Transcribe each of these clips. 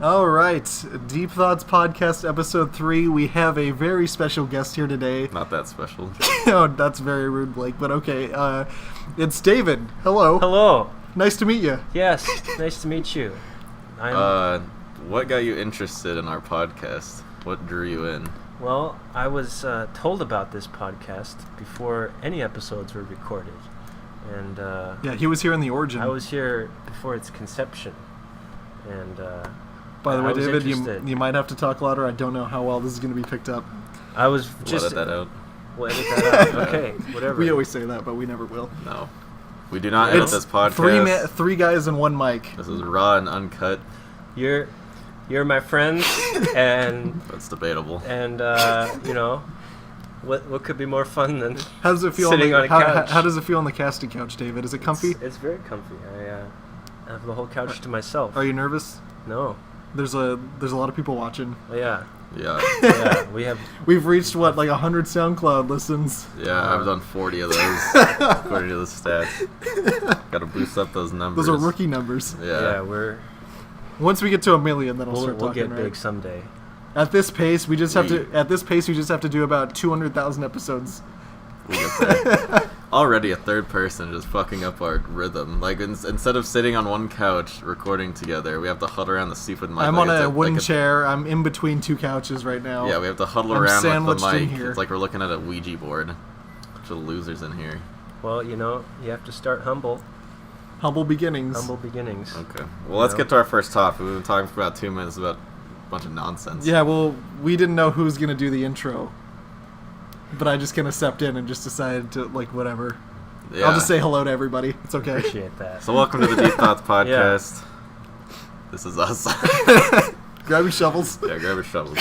All right, Deep Thoughts Podcast Episode 3. We have a very special guest here today. Not that special. Oh, that's very rude, Blake, but okay. It's David. Hello. Hello. Nice to meet you. Yes, nice to meet you. What got you interested in our podcast? What drew you in? Well, I was told about this podcast before any episodes were recorded. And Yeah, he was here in the origin. I was here before its conception. And By the way, I was David, interested. you might have to talk louder. I don't know how well this is going to be picked up. I was We'll just... edit that out. We'll edit that out. Okay, whatever. We always say that, but we never will. No. We do not edit It's this podcast. three guys and one mic. This is raw and uncut. You're my friends, and That's debatable. you know, what could be more fun than How does it feel sitting on a couch? How does it feel on the casting couch, David? Is it comfy? It's very comfy. I have the whole couch to myself. Are you nervous? No. There's a lot of people watching. Yeah. Yeah. Yeah, We've reached like 100 SoundCloud listens. Yeah, I've done 40 of those, according to the stats. Gotta boost up those numbers. Those are rookie numbers. Yeah, Yeah. Once we get to 1 million, then we'll start we'll talking. get right? big someday. At this pace, we just have to do about 200,000 episodes. We'll get there. Already a third person just fucking up our rhythm. Like, instead of sitting on one couch recording together, we have to huddle around the stupid mic. I'm like on it's a wooden like chair. I'm in between two couches right now. Yeah, we have to huddle I'm around with sandwiched the in mic. here. It's like we're looking at a Ouija board. Bunch of losers in here. Well, you know, you have to start humble. Humble beginnings. Humble beginnings. Okay. Well, let's get to our first topic. We've been talking for about 2 minutes about a bunch of nonsense. Yeah, well, we didn't know who was going to do the intro. But I just kind of stepped in and just decided to, whatever. Yeah. I'll just say hello to everybody. It's okay. Appreciate that. So welcome to the Deep Thoughts Podcast. This is us. Grab your shovels. Yeah, grab your shovels.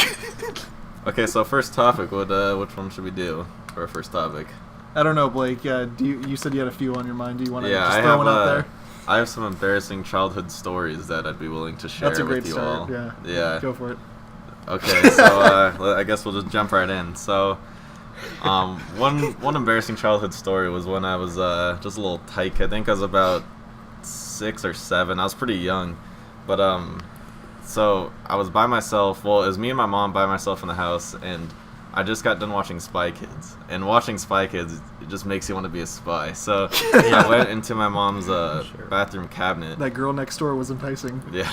Okay, so first topic. Which one should we do for our first topic? I don't know, Blake. You said you had a few on your mind. Do you want to Yeah, just I throw have. one out there? I have some embarrassing childhood stories that I'd be willing to share That's a great with you start. all. Yeah. Yeah. Go for it. Okay, so I guess we'll just jump right in. So, one embarrassing childhood story was when I was just a little tyke. I think I was about 6 or 7. I was pretty young, but so I was by myself. Well, it was me and my mom by myself in the house, and I just got done watching Spy Kids. And watching Spy Kids, it just makes you want to be a spy. So I went into my mom's bathroom cabinet. That girl next door was enticing. Yeah.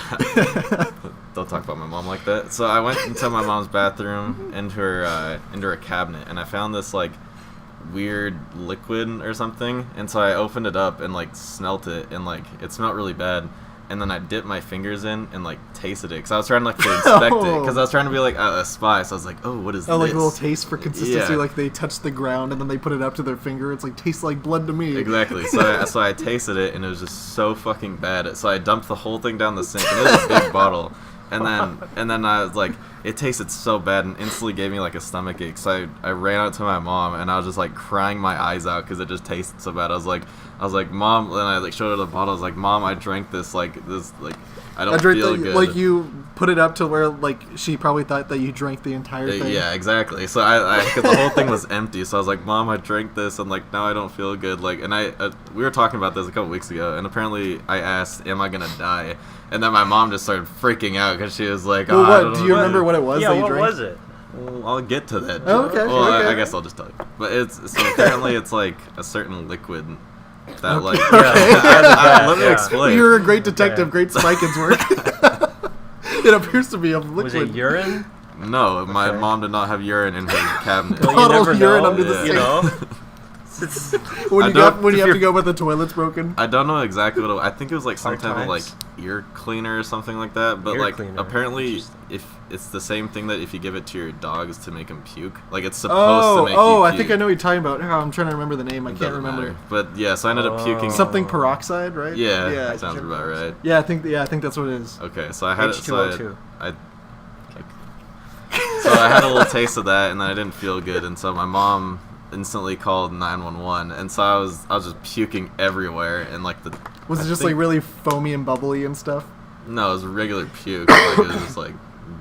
Don't talk about my mom like that. So I went into my mom's bathroom, into her cabinet, and I found this weird liquid or something. And so I opened it up and smelt it, and it smelled really bad. And then I dipped my fingers in and tasted it, because I was trying to inspect it, because I was trying to be a spy. So I was like, oh, what is this? Oh, like a little taste for consistency. Yeah. Like they touch the ground and then they put it up to their finger. It's tastes like blood to me. Exactly. So I tasted it, and it was just so fucking bad. So I dumped the whole thing down the sink, and it was a big bottle. And then I was like, it tasted so bad, and instantly gave me a stomach ache. So I ran out to my mom, and I was just crying my eyes out because it just tasted so bad. I was like, Mom. Then I showed her the bottle. I was like, Mom, I drank this I don't feel good. You put it up to where she probably thought that you drank the entire thing. Yeah, exactly. So because the whole thing was empty. So I was like, Mom, I drank this, and now I don't feel good. And we were talking about this a couple weeks ago, and apparently I asked, am I gonna die? And then my mom just started freaking out because she was like, well, I don't know do you remember what it was Yeah, that you what drank? was it? Well, I'll get to that. Oh, okay. Well, Okay. I guess I'll just tell you. But apparently it's a certain liquid that let me explain. You're a great detective. Great Spy Kids work. It appears to be a liquid. Was it urine? No, my Okay. mom did not have urine in her cabinet. Well, you Bottle never of urine know. under the Yeah. sink. You know? When you I don't- have to go when the toilet's broken. I don't know exactly what I think it was some Hard type of times. ear cleaner or something like that. But Ear cleaner. apparently, if it's the same thing that if you give it to your dogs to make them puke, it's supposed to make you I puke. think I know what you're talking about. Oh, I'm trying to remember the name. I It can't doesn't remember. matter. But yeah, so I ended up puking. Something peroxide, right? Yeah, Yeah. that sounds about right. Yeah, I think that's what it is. Okay, so I had H2O2. So I had a little taste of that, and then I didn't feel good, and so my mom instantly called 911, and so I was just puking everywhere, and Was it just really foamy and bubbly and stuff? No, it was regular puke. It was just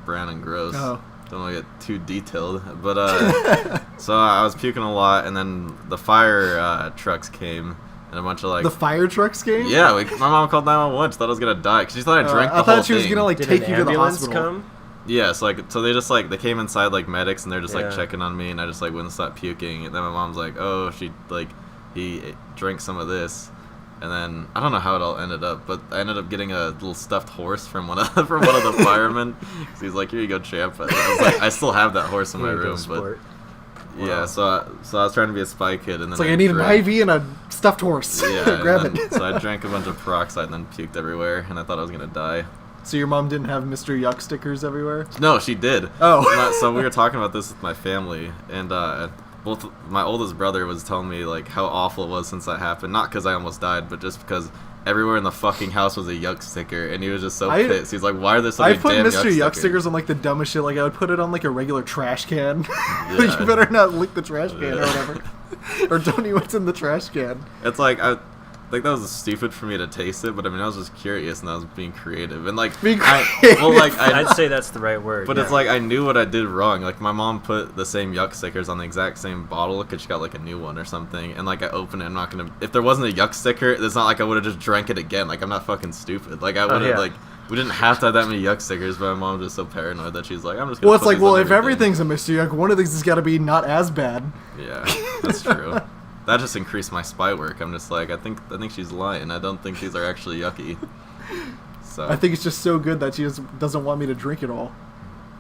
brown and gross. Oh. Don't want to get too detailed, but so I was puking a lot, and then the fire trucks came, and a bunch of like The fire trucks game? Yeah, my mom called 911. She thought I was gonna die because she thought I drank the I whole thought she was thing. gonna like Did take an you to the ambulance hospital. come? Yeah, so they just like they came inside like medics and they're just like Yeah. checking on me and I just like wouldn't stop puking and then my mom's like, oh, he drank some of this, and then I don't know how it all ended up, but I ended up getting a little stuffed horse from one of the firemen. 'Cause he's like, here you go, champ. And I was like, I still have that horse in my Here you go, room, but sport. yeah. Wow. So I was trying to be a spy kid, and then It's like I need drank. an IV and a stuffed horse. Yeah, Grab and then- it. So I drank a bunch of peroxide and then puked everywhere, and I thought I was gonna die. So your mom didn't have Mr. Yuck stickers everywhere? No, she did. Oh. So we were talking about this with my family, and both my oldest brother was telling me like how awful it was since that happened. Not because I almost died, but just because everywhere in the fucking house was a Yuck sticker, and he was just so pissed. He's like, "Why are there so I many put damn Mr. Yuck stickers?" stickers on like the dumbest shit. Like I would put it on like a regular trash can. Like, Yeah. you better not lick the trash can or Yeah. whatever. Or don't eat what's in the trash can. It's like I think that was stupid for me to taste it, but I mean I was just curious and I was being creative and like Being I'd say that's the right word. But yeah. it's like I knew what I did wrong. Like my mom put the same Yuck stickers on the exact same bottle because she got like a new one or something. And like I opened it, I'm not gonna. If there wasn't a Yuck sticker, it's not like I would have just drank it again. Like I'm not fucking stupid. Like I would have yeah. like we didn't have to have that many Yuck stickers, but my mom was just so paranoid that she's like, I'm just. Gonna Well, it's put like, these well, on if everything's a Mr. Yuck, one of these has got to be not as bad. Yeah, that's true. That just increased my spy work. I'm just like I think she's lying. I don't think these are actually yucky. So I think it's just so good that she just doesn't want me to drink it all.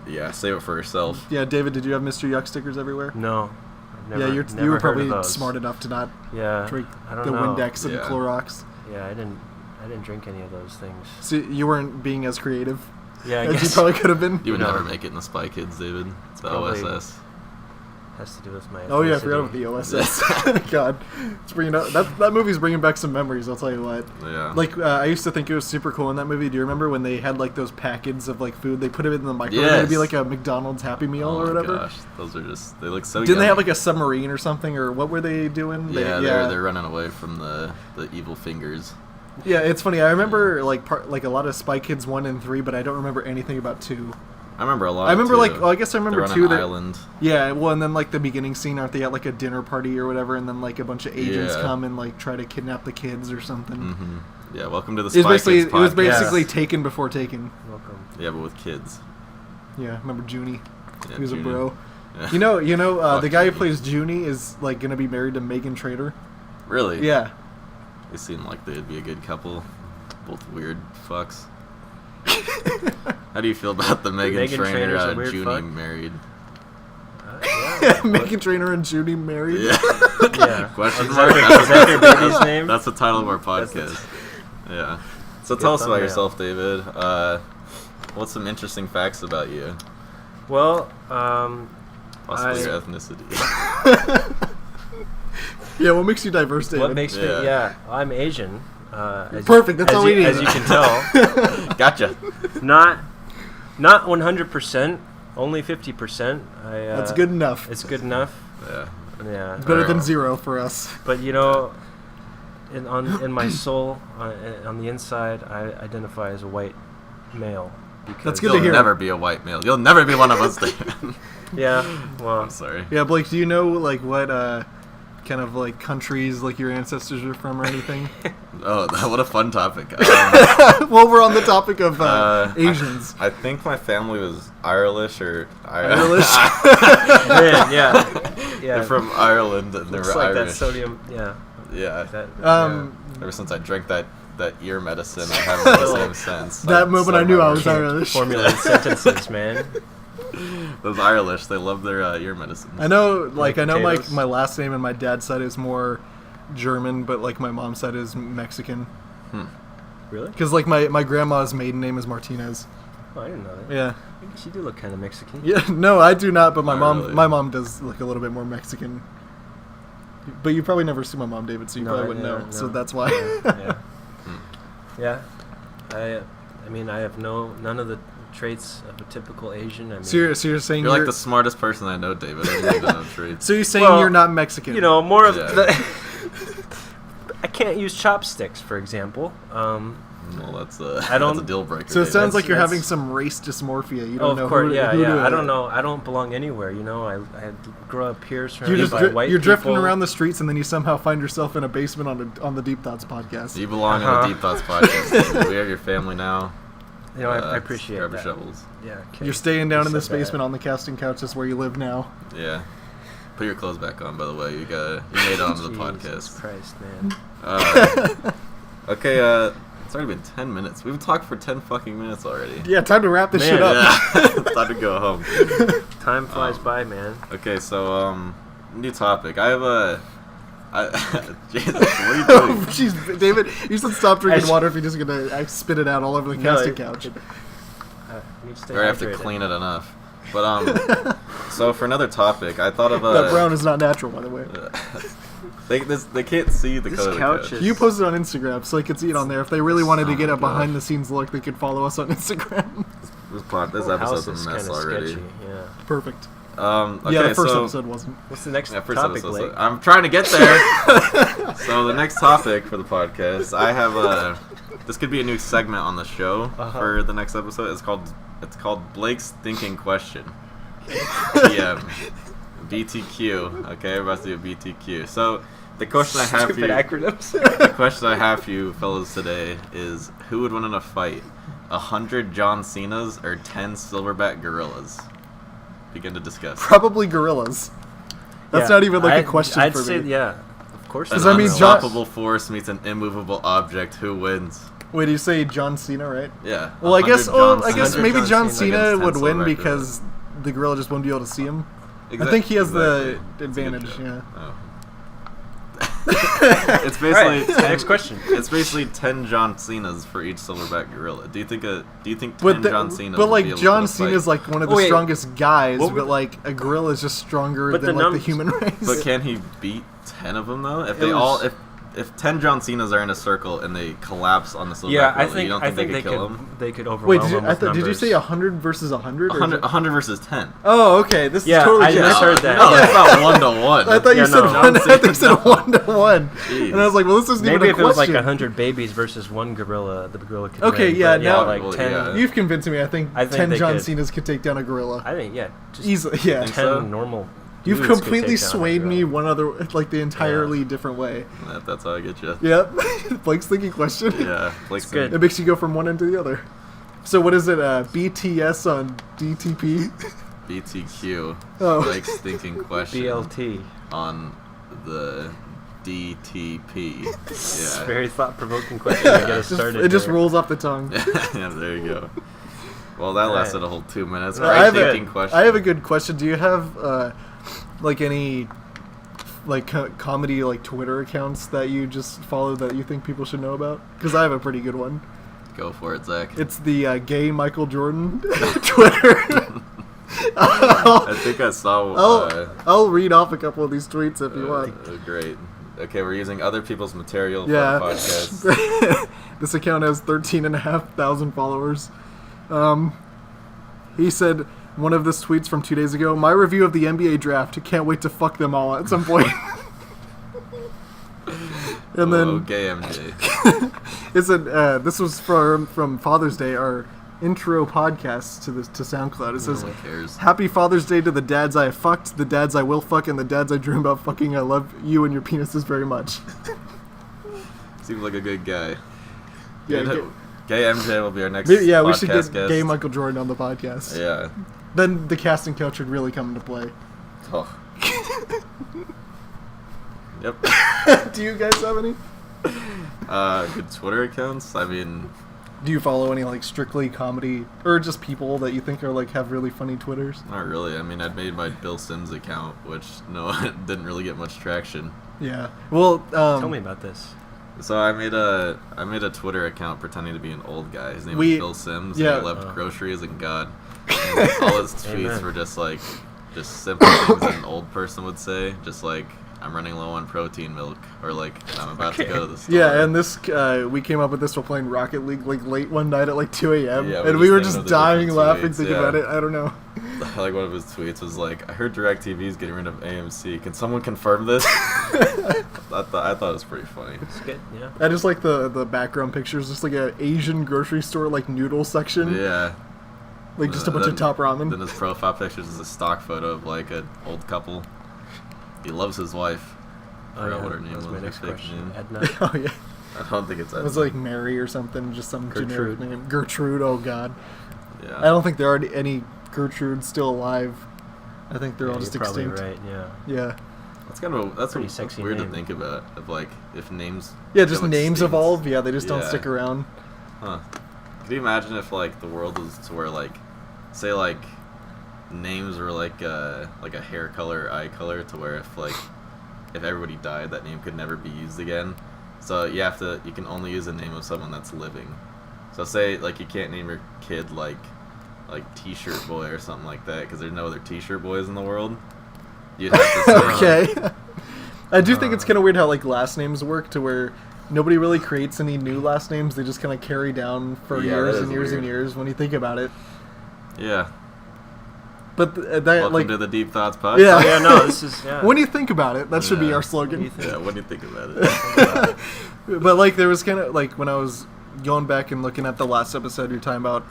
yeah, save it for herself. Yeah, David, did you have Mr. Yuck stickers everywhere? No. I've never, Yeah, you never were heard probably of those. smart enough to not Yeah. drink I don't the know. Windex and Yeah. Clorox. Yeah, I didn't drink any of those things. So you weren't being as creative Yeah, I as you guess probably could have been. You would No. never make it in the Spy Kids, David. The probably- OSS. has to do with my. Oh yeah, I ethnicity. forgot about the OSS. God, it's bringing up that movie's bringing back some memories. I'll tell you what. Yeah. Like I used to think it was super cool in that movie. Do you remember when they had like those packets of like food? They put it in the microwave. It'd be Yes. like a McDonald's Happy Meal oh or my whatever. gosh, those are just they look so. Didn't they have yummy. like a submarine or something, or what were they doing? Yeah, they're running away from the evil fingers. Yeah, it's funny. I remember like a lot of Spy Kids 1 and 3, but I don't remember anything about 2. I remember a lot. I remember too. like well, I guess I remember They're on 2 an that island. yeah, well, and then like the beginning scene, aren't they at like a dinner party or whatever, and then like a bunch of agents Yeah. come and like try to kidnap the kids or something. Mm-hmm. Yeah, welcome to the It was Spy basically Kids it was podcast. basically Taken before Taken. Welcome. Yeah, but with kids. Yeah, remember Junie? Yeah, He was a Junie. bro. Yeah. You know, Fuck the guy who Junie. plays Junie is like gonna be married to Megan Trainor. Really? Yeah. They seem like they'd be a good couple. Both weird fucks. How do you feel about the Megan Meghan Trainor Trainor's a weird Junie fuck? married? Yeah. Megan Trainor and Junie married. Yeah. Yeah. Question Is mark? that their baby's name? That's the title of our That's the- podcast. Yeah. So Good tell us about thumbnail. yourself, David. What's some interesting facts about you? Well, Possibly I- your ethnicity. Yeah, what makes you diverse, David? what makes me? Yeah. Yeah, I'm Asian. As Perfect, that's as all we need. As you can tell, Gotcha. not 100%, only 50%. That's good enough. It's good enough. Yeah. Yeah. It's better than Alright. 0 for us. But you know, in my soul, on the inside, I identify as a white male. Because That's good to You'll hear. never be a white male. You'll never be one of us, David. Yeah. Well, I'm sorry. Yeah, Blake, do you know like what kind of like countries like your ancestors are from or anything? Oh, what a fun topic. Well, we're on the topic of Asians. I think my family was Irish or Irish? yeah. They're from Ireland and they Looks were like Irish. that sodium. Yeah. Yeah. That, Ever since I drank that ear medicine, I have the same sense. That moment I knew I was Can't Irish. formulate sentences, man. Those Irish, they love their ear medicines. I know, like, Like I know potatoes? my last name and my dad's side is more German, but like my mom's side is Mexican. Really? Because like my grandma's maiden name is Martinez. Oh, I didn't know that. Yeah. I guess you do look kind of Mexican. Yeah. No, I do not. But my Not mom, really. my mom does look a little bit more Mexican. But you probably never see my mom, David, so you probably wouldn't know. So that's why. Yeah. Yeah. I mean, I have none of the traits of a typical Asian. I mean, So you're saying You're like the smartest person I know, David. I really don't know traits. So you're saying Well, you're not Mexican? you know, more of Yeah. the. I can't use chopsticks, for example. Well, that's I don't- that's a deal breaker. So it David. sounds like you're that's- having some race dysmorphia. You Oh, don't know of course, who, yeah, who yeah. to, I don't know. I don't belong anywhere. You know, I grew up here You're surrounded just by white you're drifting people. around the streets, and then you somehow find yourself in a basement on the Deep Thoughts podcast. You belong on Uh-huh. the Deep Thoughts podcast. We are your family now. You know, I appreciate grab that. your shovels. Yeah. Okay. You're staying down You in this said that. basement on the casting couch. That's where you live now. Yeah. Put your clothes back on, by the way. You made it onto the Jesus podcast. Christ, man. Okay, it's already been 10 minutes. We've talked for 10 fucking minutes already. Yeah, time to wrap this Man, shit up. Yeah. Time to go home. Time flies by, man. Okay, so, new topic. I have Jesus, what are you doing? Oh, jeez, David, you should stop drinking I- water if you're just gonna spit it out all over the casting couch. You need to stay Or I have to hydrated. clean it enough. But, so for another topic, I thought of That brown is not natural, by the way. They can't see the This color of the couch couch. is- You posted on Instagram, so they could see it on there. If they really wanted to Oh get my a gosh. behind-the-scenes look, they could follow us on Instagram. This Whole house episode's is a mess kinda already. sketchy, yeah. Perfect. Okay, Yeah, the first so, episode wasn't. What's the next Yeah, first topic, episode. Blake? I'm trying to get there. So the next topic for the podcast, I have this could be a new segment on the show Uh-huh. for the next episode. It's called Blake's Thinking Question. PM. BTQ. Okay, we're about to do a BTQ. So the question I have for Stupid you, acronyms. the question I have for you fellas today is: who would win in a fight? 100 John Cenas or 10 silverback gorillas? Begin to discuss. Probably gorillas. That's Yeah, not even like a I'd- question I'd for say, me. yeah, of course. An Does that mean John- unstoppable force meets an immovable object. Who wins? Wait, you say John Cena, right? Yeah. Well, I guess 100 maybe John John Cena Cena against 10 would win silverback because the gorilla just won't be able to see him. gorillas. I think he has the Exactly. That's a good advantage. joke. Yeah. Oh. It's basically Alright, 10, next question. It's basically 10 John Cenas for each silverback gorilla. Do you think 10 But, John Cenas? but would like be able to John put a fight? Cena's like one of the Oh, wait. strongest guys, What were but the- like a gorilla is just stronger But than the like the num- human race. But can he beat 10 of them though? If It they all was- if 10 John Cenas are in a circle and they collapse on the silverback Yeah, gorilla, you don't think they could kill him? they could overwhelm Wait, did you, them with did you numbers. say 100 versus 100? 100 versus 10. Oh, okay. This Yeah, is totally I different. misheard that. No, that's not 1 to 1. I thought Yeah, you said no. one. I thought you said No. 1 to 1, Jeez. and I was like, "Well, this isn't Maybe even a if it was like question." 100 babies versus one gorilla, the gorilla could Okay, win. yeah, But now- like Well, 10. yeah. You've convinced me. I think, I think 10 they John could. Cenas could take down a gorilla I think, yeah, just easily. Yeah, Think 10 so? normal. you've dudes could completely take down a swayed me gorilla. one other, like the entirely different way. That's how I get you. Yep, Blake's thinking question. Yeah, Blake's good. It makes you go from one end to the other. So what is it? BTS on DTP? BTQ. Oh. Blake's thinking question BLT. on the DTP. It's a Yeah. very thought-provoking question to get us started. It just there. rolls off the tongue. Yeah, there you go. Well, that Alright. lasted a whole 2 minutes. No, Great I have, thinking a, question. I have a good question. Do you have like any like comedy like Twitter accounts that you just follow that you think people should know about? Because I have a pretty good one. Go for it, Zach. It's the gay Michael Jordan Twitter. I think I saw. I'll read off a couple of these tweets if you want. Great. Okay, we're using other people's material for Yeah. the podcast. This account has 13,500 followers. He said one of his tweets from 2 days ago, "My review of the NBA draft. Can't wait to fuck them all at some point." And then Okay, MJ. it said this was from Father's Day, our intro podcast to SoundCloud. It says, No one cares. "Happy Father's Day to the dads I have fucked, the dads I will fuck, and the dads I dream about fucking. I love you and your penises very much." Seems like a good guy. Yeah, Gay MJ will be our next maybe, yeah, we podcast should get guest. gay Michael Jordan on the podcast. Yeah. Then the casting couch should really come into play. Oh. Yep. Do you guys have any? Good Twitter accounts? I mean, Do you follow any like strictly comedy or just people that you think are like have really funny Twitters? not really. I mean, I'd made my Bill Sims account, which it didn't really get much traction. Yeah. Well, Tell me about this. So I made a Twitter account pretending to be an old guy. His name We- was Bill Sims. yeah. And he loved Oh. groceries and God. And all his tweets Amen. were just simple things that an old person would say. Just like, I'm running low on protein milk, or like I'm about to go to the store. Yeah, and this we came up with this while playing Rocket League like late one night at like 2 a.m. Yeah, and we we were just just thinking of the dying different laughing tweets, thinking yeah. about it. I don't know. Like one of his tweets was like, "I heard DirecTV is getting rid of AMC. Can someone confirm this?" I thought it was pretty funny. It's good, yeah. I just like the background pictures, just like a Asian grocery store like noodle section, Yeah. like just a bunch of top Then ramen. his profile pictures is a stock photo of like an old couple. He loves his wife. I forgot what her name that was my was, next her fake question. name. Edna. Oh yeah, I don't think it's it was like Mary or something, just some generic Gertrude. name. Gertrude. Oh god, yeah. I don't think there are any Gertrudes still alive. I think they're all just you're probably extinct. right, yeah. Yeah. That's Pretty sexy weird name. to think about. Of like if names. Yeah, just go names extinct. evolve. Yeah, they just don't Yeah. stick around. Huh. Could you imagine if like the world was to where like, say like, names were like a hair color or eye color, to where if everybody died, that name could never be used again. So you can only use the name of someone that's living. So say like you can't name your kid like T-shirt boy or something like that because there's no other T-shirt boys in the world. You'd have to say, Okay. I do think it's kind of weird how like last names work to where nobody really creates any new last names. They just kind of carry down for Yeah, years that and is years and weird. years when you think about it. Yeah. But that Welcome like to the Deep Thoughts podcast. Yeah. Yeah, no, this is, yeah. when you think about it, that should be Yeah. our What do slogan. you think? Yeah. What do you think about it? But like there was kind of like when I was going back and looking at the last episode, you're talking about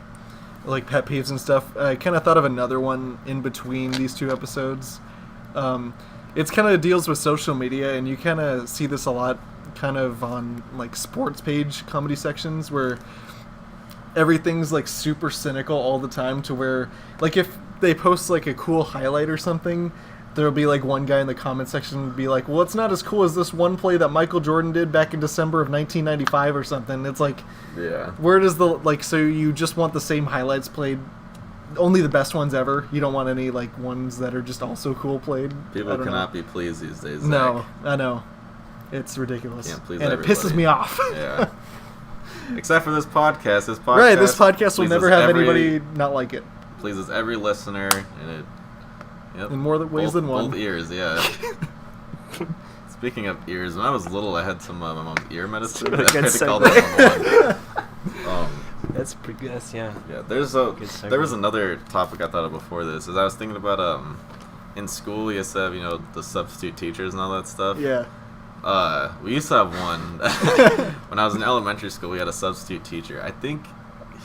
like pet peeves and stuff. I kind of thought of another one in between these two episodes. It's kind of deals with social media, and you kind of see this a lot, kind of on like sports page comedy sections where everything's like super cynical all the time. To where like if they post like a cool highlight or something, there'll be like one guy in the comment section be like, well, it's not as cool as this one play that Michael Jordan did back in December of 1995 or something. It's like, Yeah. where does the, like, so you just want the same highlights played, only the best ones ever? You don't want any, like, ones that are just also cool played? I People don't cannot know. be pleased these days. No, Zach. I know. It's ridiculous. Can't please and everybody. it pisses me off. Yeah. Except for this podcast. This podcast. Right, this podcast will pleases never have every- anybody not like it. Pleases every listener, and it. Yep. In more ways than one. Both ears, yeah. Speaking of ears, when I was little, I had some my mom's ear medicine. Good I had to call segue. 911. That's pretty good, yeah. Yeah, Good segue. there was another topic I thought of before this. Is I was thinking about in school we used to have the substitute teachers and all that stuff. Yeah. We used to have one when I was in elementary school. We had a substitute teacher. I think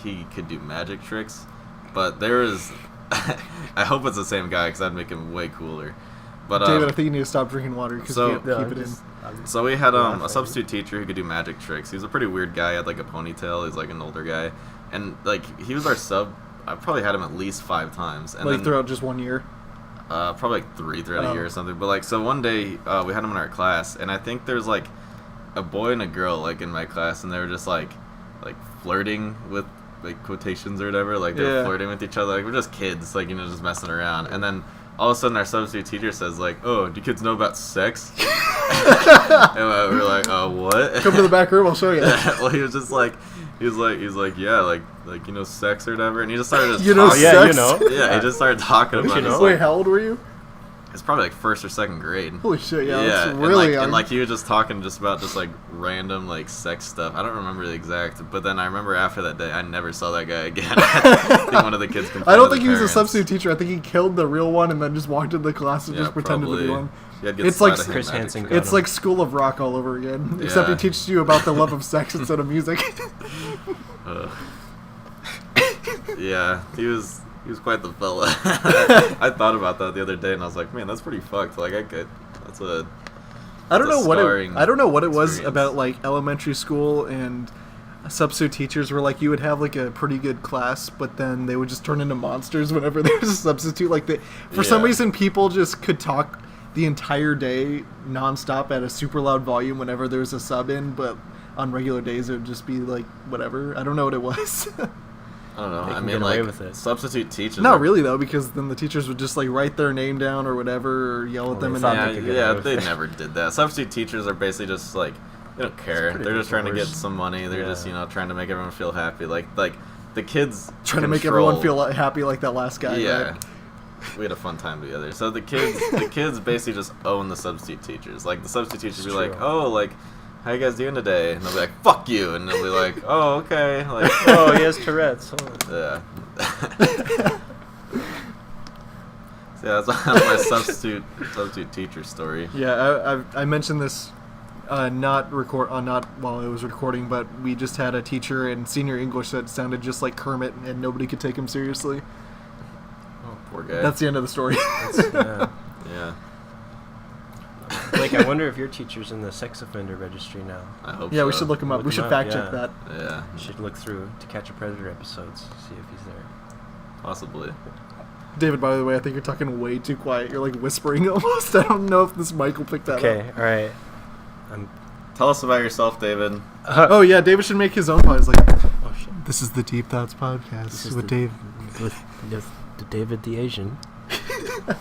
he could do magic tricks, but there was. I hope it's the same guy because that'd make him way cooler. But David, I think you need to stop drinking water because so- you can't keep it in. so we had Yeah, a substitute teacher who could do magic tricks. He was a pretty weird guy. He had like a ponytail. He's like an older guy, and like he was our sub. I probably had him at least 5 times, and Like then throughout just 1 year. probably like 3 throughout a Oh. year or something. But like so one day we had him in our class, and I think there's like a boy and a girl like in my class, and they were just like flirting with like quotations or whatever. Like they were Yeah. flirting with each other. Like we're just kids, like just messing around. And then all of a sudden our substitute teacher says like, "Oh, do kids know about sex?" And we were like, "Oh, what?" Come to the back room, I'll show you. Well, he was just like, yeah, like sex or whatever, and he just started just You know talking. yeah, you sex? know. Yeah, he just started talking Don't about you it. know? It's Wait, like, how old were you? it's probably like 1st or 2nd grade. Holy shit, yeah, yeah, that's and really like, young. and like he was just talking just about just like random like sex stuff. I don't remember the exact, but then I remember after that day, I never saw that guy again. I think one of the kids complained I don't to think the he was a parents. substitute teacher. I think he killed the real one and then just walked into the class and Yeah, just pretended to be probably. one. Yeah, get It's like sleight of hand Chris magic Hansen tricks. got It's him. like School of Rock all over again, except he Yeah. teaches you about the love of sex instead of music. Ugh. Yeah, he was quite the fella. I thought about that the other day, and I was like, man, that's pretty fucked. Like, that's a. I don't It's a know what it, scarring I don't know what it was experience. about like elementary school and substitute teachers where like you would have like a pretty good class, but then they would just turn into monsters whenever there was a substitute. Like for some Yeah. reason, people just could talk the entire day nonstop at a super loud volume whenever there was a sub in, but on regular days it would just be like whatever. I don't know what it was. I don't know. They I can mean, get away like with it. substitute teachers. Not are- really though, because then the teachers would just like write their name down or whatever, or yell at Well, them. they And thought Yeah, they could get yeah, away with they it. never did that. Substitute teachers are basically just like they don't care. pretty They're just trying to get worse. some money. They're just Yeah. trying to make everyone feel happy. Like the kids trying to make everyone control- feel happy like that last guy. Yeah. Right? we had a fun time together. So the kids basically just own the substitute teachers. Like the substitute teachers be like, oh, like, how you guys doing today? And they'll be like, fuck you. And they'll be like, oh, okay. Like, Oh, he has Tourette's. yeah. So yeah, that's my substitute teacher story. Yeah, I mentioned this not while it was recording, but we just had a teacher in senior English that sounded just like Kermit, and nobody could take him seriously. Oh, poor guy. That's the end of the story. Yeah. Like, I wonder if your teacher's in the sex offender registry now. I hope. Yeah, so. we should look him up. Look We should him up, fact check yeah. that. Yeah, You should look through To Catch a Predator episodes, see if he's there. possibly. David, by the way, I think you're talking way too quiet. You're like whispering almost. I don't know if this mic will pick that up. Okay, all right. Tell us about yourself, David. Oh yeah, David should make his own pod. He's like, Oh shit. this is the Deep Thoughts podcast This is with the- Dave. With the David the Asian. Got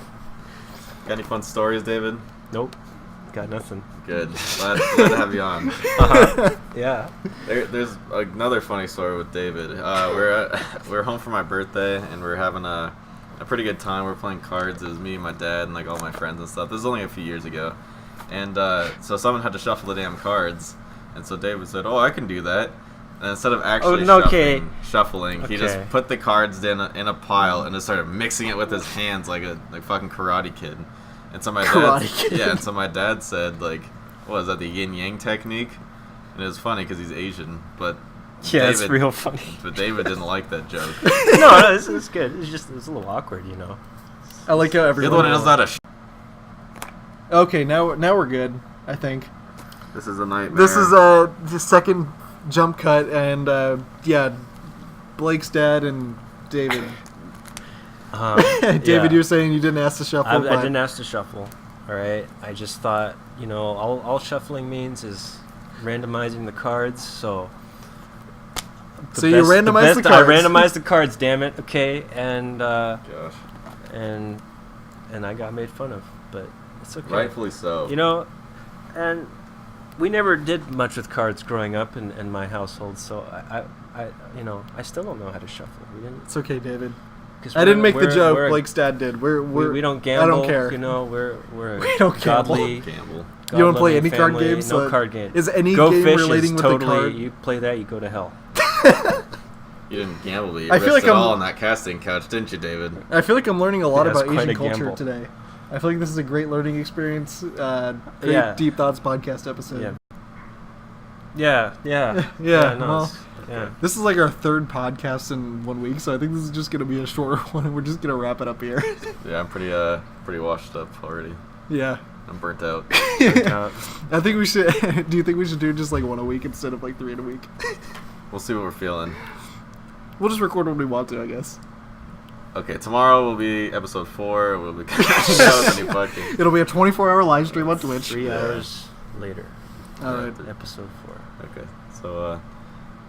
any fun stories, David? Nope. Got nothing. Good. Glad to have you on. Yeah. There's another funny story with David. We're home for my birthday, and we're having a pretty good time. We're playing cards. It was me, my dad, and like all my friends and stuff. This was only a few years ago, and so someone had to shuffle the damn cards, and so David said, "Oh, I can do that." And instead of actually shuffling, he just Okay. put the cards in a pile and just started mixing it with his hands like a fucking Karate Kid. And so my dad said, like, what is that, the yin yang technique? And it was funny because he's Asian, but Yeah, it's real funny. But David didn't like that joke. No, it's good. It's a little awkward, you know. I like how You're everyone. the one who does that. Okay, now we're good. I think This is a nightmare. this is the second jump cut, and yeah, Blake's dad and David. David, Yeah. you're saying you didn't ask to shuffle. I but didn't ask to shuffle. All right. I just thought, you know, all shuffling means is randomizing the cards. So. So you randomized the cards. I randomized the cards. Damn it. Okay, and Josh. and I got made fun of, but it's okay. Rightfully so. You know, and we never did much with cards growing up in my household, so I you know, I still don't know how to shuffle. We didn't. It's okay, David. 'Cause I didn't make the we're- joke. we're- Blake's dad did. we don't gamble. I don't care. You know, we're We don't gamble. godly. Gamble. You don't play God-loving any card family, games? No So card game. Is any Go game Fish relating is with totally. the card? You play that, you go to hell. You didn't gamble, but you I feel risked like it all I'm- on that casting couch, didn't you, David? I feel like I'm learning a lot Yeah, it's about quite Asian a culture gamble. today. I feel like this is a great learning experience. Great Yeah. Deep Thoughts podcast episode. Yeah. Yeah. Yeah, No, well, it's- yeah. This is like our third podcast in 1 week, so I think this is just gonna be a shorter one. We're just gonna wrap it up here. Yeah, I'm pretty washed up already. Yeah. I'm burnt out. I think we should. Do you think we should do just like one a week instead of like 3 in a week? We'll see what we're feeling. We'll just record when we want to, I guess. Okay, tomorrow will be episode 4. We'll be coming out with a new podcast. It'll be a 24-hour live stream on Twitch. 3 Yeah. hours later. All right. Episode 4. Okay, so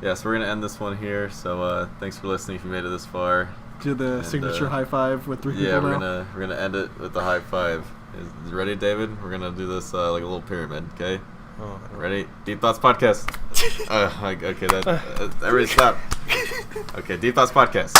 yeah, so we're gonna end this one here. So thanks for listening. If you made it this far, Do the And, signature high five with 3 yeah, people we're now. gonna end it with the high five. Is you ready, David? We're gonna do this like a little pyramid. Okay, Oh, ready? Deep Thoughts Podcast. Okay, that everybody stop. Okay, Deep Thoughts Podcast.